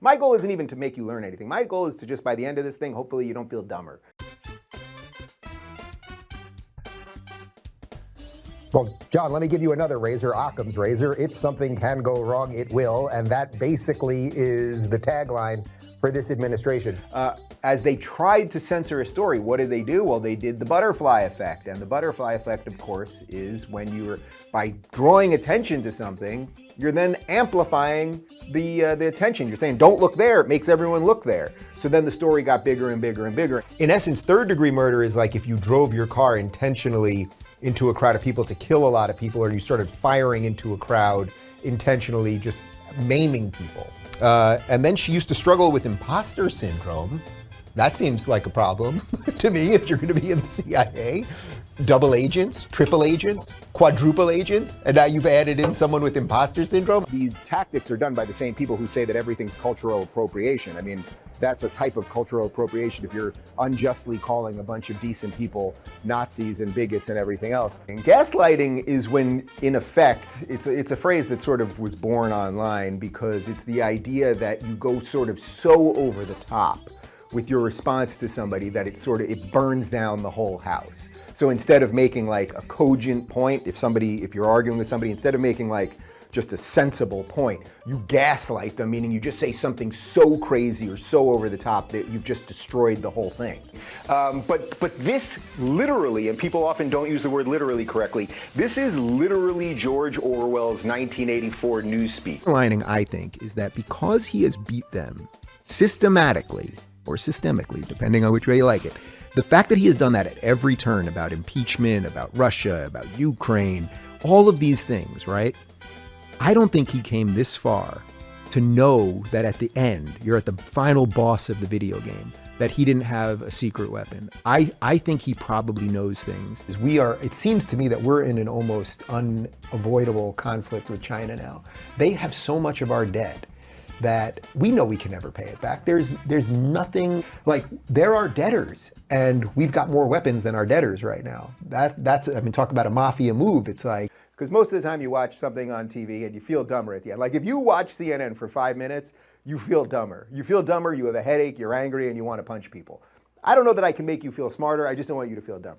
My goal isn't even to make you learn anything. My goal is to just, by the end of this thing, hopefully you don't feel dumber. Well, John, let me give you another razor, Occam's razor. If something can go wrong, it will. And that basically is the tagline for this administration. As they tried to censor a story, what did they do? Well, they did the butterfly effect. And the butterfly effect, of course, is when you're, by drawing attention to something, you're then amplifying the attention. You're saying, don't look there. It makes everyone look there. So then the story got bigger and bigger and bigger. In essence, third-degree murder is like if you drove your car intentionally into a crowd of people to kill a lot of people, or you started firing into a crowd intentionally, just maiming people. And then she used to struggle with imposter syndrome. That seems like a problem to me if you're going to be in the CIA. Double agents, triple agents, quadruple agents, and now you've added in someone with imposter syndrome. These tactics are done by the same people who say that everything's cultural appropriation. I mean, that's a type of cultural appropriation if you're unjustly calling a bunch of decent people Nazis and bigots and everything else. And gaslighting is when, in effect, it's a phrase that sort of was born online because it's the idea that you go sort of so over the top with your response to somebody that it burns down the whole house. So instead of making like a cogent point, if you're arguing with somebody, instead of making like just a sensible point, you gaslight them, meaning you just say something so crazy or so over the top that you've just destroyed the whole thing. But this literally, and people often don't use the word literally correctly, this is literally George Orwell's 1984 newspeak. The lining, I think, is that because he has beat them systematically, or systemically, depending on which way you like it, the fact that he has done that at every turn about impeachment, about Russia, about Ukraine, all of these things, right? I don't think he came this far to know that at the end, you're at the final boss of the video game, that he didn't have a secret weapon. I think he probably knows things. It seems to me that we're in an almost unavoidable conflict with China now. They have so much of our debt that we know we can never pay it back. There's nothing, like, they're our debtors and we've got more weapons than our debtors right now. Talk about a mafia move. It's like, because most of the time you watch something on TV and you feel dumber at the end. Like if you watch CNN for 5 minutes, you feel dumber. You feel dumber, you have a headache, you're angry, and you want to punch people. I don't know that I can make you feel smarter, I just don't want you to feel dumber.